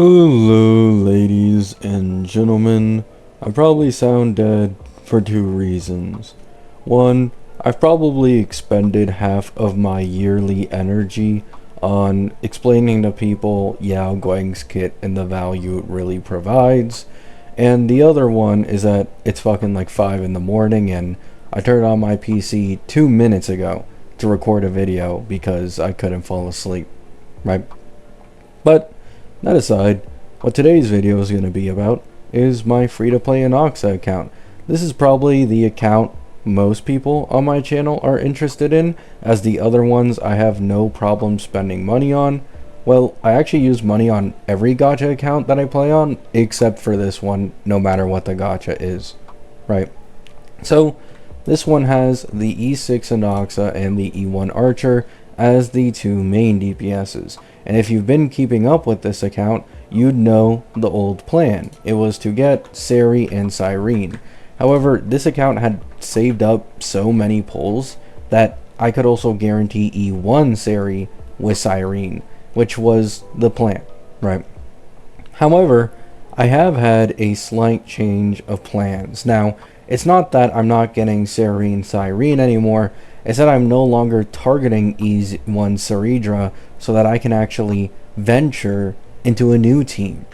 Hello, ladies and gentlemen. I probably sound dead for two reasons. One, I've probably expended half of my yearly energy on explaining to people Yao Guang's kit and the value it really provides. And the other one is that it's fucking like 5 in the morning and I turned on my PC 2 minutes ago to record a video because I couldn't fall asleep. Right? But that aside, what today's video is going to be about is my free-to-play Inoxa account. This is probably the account most people on my channel are interested in, as the other ones I have no problem spending money on. Well, I actually use money on every gacha account that I play on, except for this one, no matter what the gacha is. Right? So, this one has the E6 Inoxa and the E1 Archer as the two main DPSs. And if you've been keeping up with this account, you'd know the old plan. It was to get Sari and Cyrene. However, this account had saved up so many pulls that I could also guarantee E1 Sari with Cyrene, which was the plan, right? However, I have had a slight change of plans. Now, it's not that I'm not getting Sari and Cyrene anymore, it's that I'm no longer targeting E1 Saridra so that I can actually venture into a new team.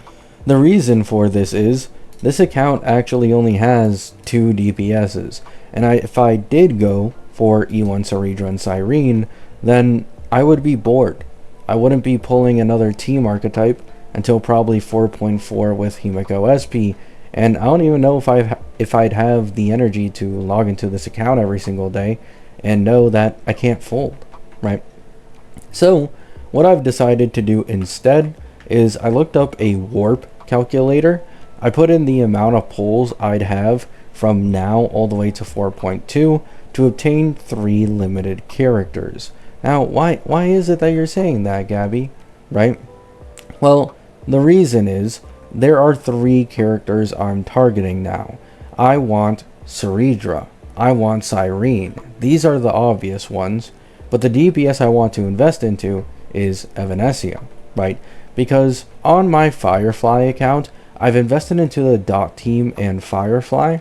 The reason for this is, this account actually only has 2 DPSs, and if I did go for E1 Saridra and Cyrene, then I would be bored. I wouldn't be pulling another team archetype until probably 4.4 with Himiko SP, and I don't even know if I'd have the energy to log into this account every single day and know that I can't fold, right? So what I've decided to do instead is I looked up a warp calculator. I put in the amount of pulls I'd have from now all the way to 4.2 to obtain 3 limited characters. Now, why is it that you're saying that, Gabby? Right? Well, the reason is there are 3 characters I'm targeting now. I want Saridra. I want Cyrene. These are the obvious ones, but the DPS I want to invest into is Evanesia, right? Because on my Firefly account, I've invested into the Dot Team and Firefly.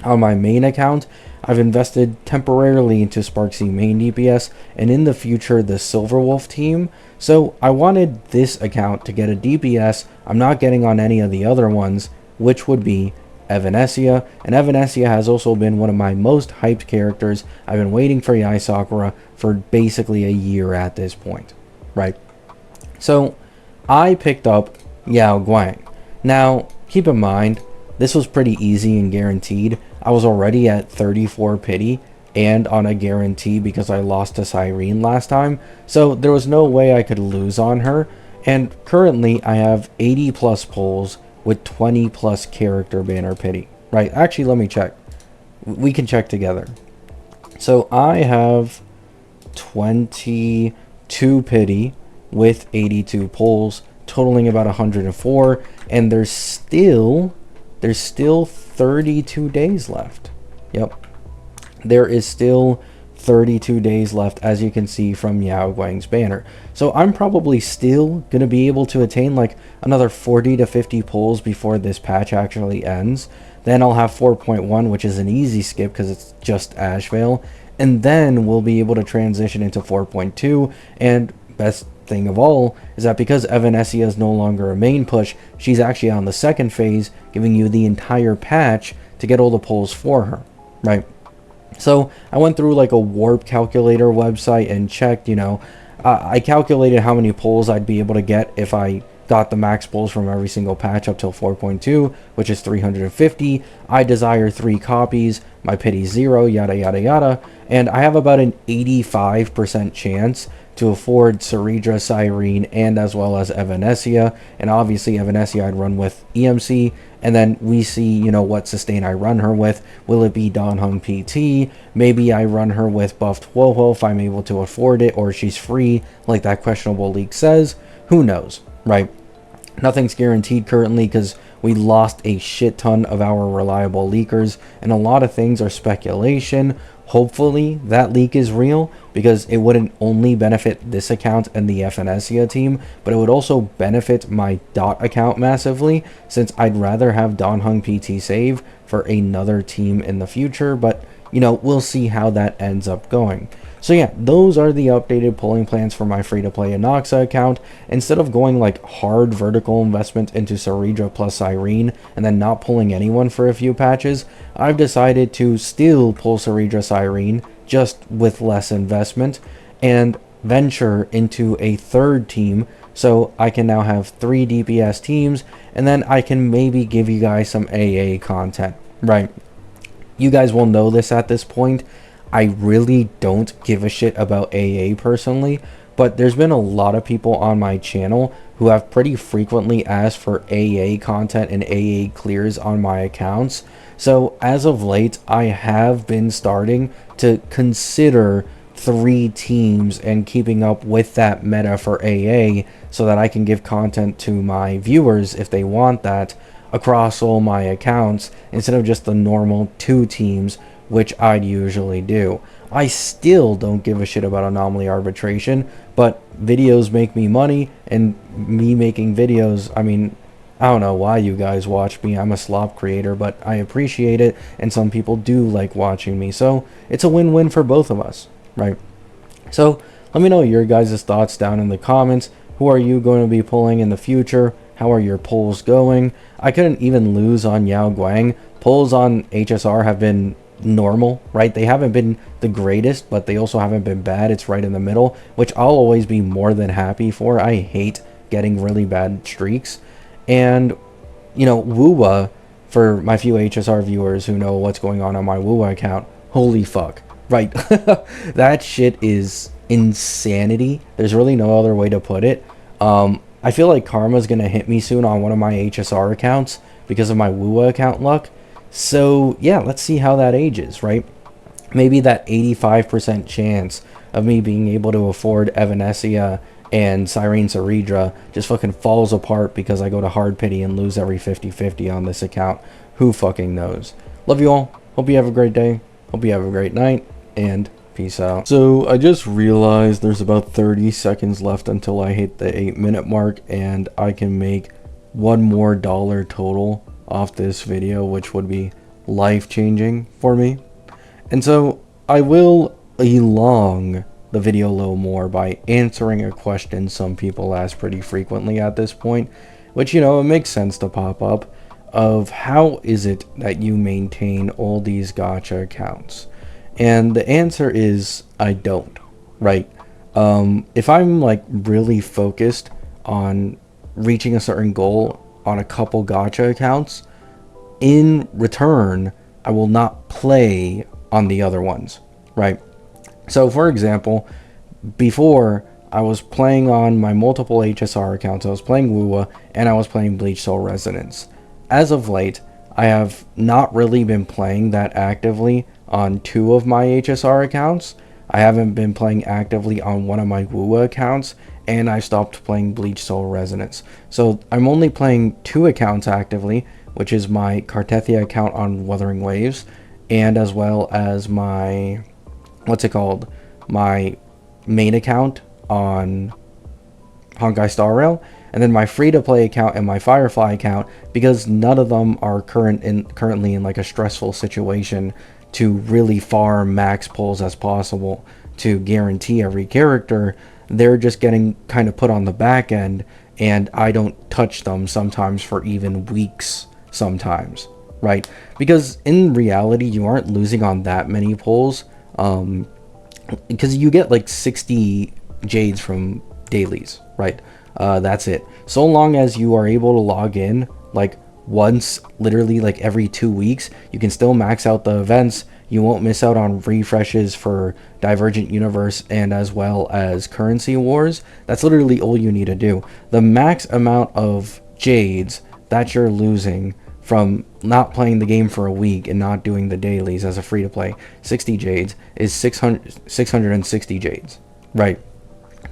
On my main account, I've invested temporarily into Sparksy main DPS, and in the future the Silverwolf team. So I wanted this account to get a DPS I'm not getting on any of the other ones, which would be Evanesia, and Evanesia has also been one of my most hyped characters. I've been waiting for Yai Sakura for basically a year at this point, right? So I picked up Yao Guang. Now, keep in mind, this was pretty easy and guaranteed. I was already at 34 pity and on a guarantee because I lost to Cyrene last time, so there was no way I could lose on her, and currently I have 80 plus pulls with 20 plus character banner pity, right? Actually, let me check. We can check together. So I have 22 pity with 82 pulls, totaling about 104, and there's still 32 days left. Yep. There is still 32 days left, as you can see from Yao Guang's banner. So I'm probably still going to be able to attain like another 40 to 50 pulls before this patch actually ends. Then I'll have 4.1, which is an easy skip because it's just Ashvale. And then we'll be able to transition into 4.2. And best thing of all is that because Evanesia is no longer a main push, she's actually on the second phase, giving you the entire patch to get all the pulls for her, right? So I went through like a warp calculator website and checked, I calculated how many pulls I'd be able to get if I got the max pulls from every single patch up till 4.2, which is 350. I desire 3 copies, my pity 0, yada yada yada, and I have about an 85% chance to afford Saridra, Cyrene, and as well as Evanesia. And obviously Evanesia I'd run with EMC, and then we see, what sustain I run her with. Will it be Dan Hung PT? Maybe I run her with buffed Woho if I'm able to afford it, or she's free like that questionable leak says. Who knows, right? Nothing's guaranteed currently because we lost a shit ton of our reliable leakers, and a lot of things are speculation. Hopefully that leak is real, because it wouldn't only benefit this account and the FNSIA team, but it would also benefit my Dot account massively, since I'd rather have Don Hung PT save for another team in the future. But you know, we'll see how that ends up going. So yeah, those are the updated pulling plans for my free-to-play Inoxa account. Instead of going like hard vertical investment into Saridra plus Cyrene and then not pulling anyone for a few patches, I've decided to still pull Saridra Cyrene, just with less investment, and venture into a third team, so I can now have 3 DPS teams, and then I can maybe give you guys some AA content, right? You guys will know this at this point. I really don't give a shit about AA personally, but there's been a lot of people on my channel who have pretty frequently asked for AA content and AA clears on my accounts. So as of late, I have been starting to consider 3 teams and keeping up with that meta for AA, so that I can give content to my viewers if they want that across all my accounts, instead of just the normal 2 teams, which I'd usually do. I still don't give a shit about anomaly arbitration, but videos make me money, and me making videos, I mean, I don't know why you guys watch me. I'm a slop creator, but I appreciate it, and some people do like watching me, so it's a win-win for both of us, right? So let me know your guys' thoughts down in the comments. Who are you going to be pulling in the future? How are your pulls going? I couldn't even lose on Yao Guang. Pulls on HSR have been normal, right? They haven't been the greatest, but they also haven't been bad. It's right in the middle, which I'll always be more than happy for. I hate getting really bad streaks. And you know, Wuwa, for my few HSR viewers who know what's going on my Wuwa account, holy fuck, right? That shit is insanity. There's really no other way to put it. I feel like karma's gonna hit me soon on one of my HSR accounts because of my Wuwa account luck. So yeah, let's see how that ages, right? Maybe that 85% chance of me being able to afford Evanesia and Cyrene Saridra just fucking falls apart because I go to hard pity and lose every 50-50 on this account. Who fucking knows? Love you all. Hope you have a great day. Hope you have a great night, and peace out. So I just realized there's about 30 seconds left until I hit the 8-minute mark, and I can make $1 more total off this video, which would be life-changing for me. And so I will elong the video a little more by answering a question some people ask pretty frequently at this point, which, you know, it makes sense to pop up, of how is it that you maintain all these gacha accounts? And the answer is I don't, right? If I'm like really focused on reaching a certain goal on a couple gacha accounts, in return I will not play on the other ones, right? So for example, before I was playing on my multiple HSR accounts, I was playing Wuwa and I was playing Bleach Soul Resonance. As of late, I have not really been playing that actively on 2 of my HSR accounts. I haven't been playing actively on one of my Wuwa accounts, and I stopped playing Bleach Soul Resonance. So I'm only playing 2 accounts actively, which is my Cartethia account on Wuthering Waves, and as well as my, what's it called, my main account on Honkai Star Rail, and then my free-to-play account and my Firefly account, because none of them are currently in like a stressful situation to really farm max pulls as possible to guarantee every character. They're just getting kind of put on the back end, and I don't touch them sometimes for even weeks sometimes, right? Because in reality, you aren't losing on that many pulls, because you get like 60 jades from dailies, right? That's it. So long as you are able to log in like once, literally like every 2 weeks, you can still max out the events. You won't miss out on refreshes for Divergent Universe and as well as Currency Wars. That's literally all you need to do. The max amount of jades that you're losing from not playing the game for a week and not doing the dailies as a free-to-play, 60 jades, is 660 jades, right?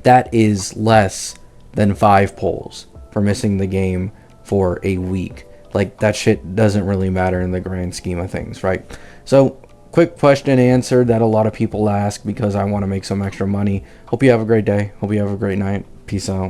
That is less than 5 pulls for missing the game for a week. Like, that shit doesn't really matter in the grand scheme of things, right? So quick question and answer that a lot of people ask because I want to make some extra money. Hope you have a great day. Hope you have a great night. Peace out.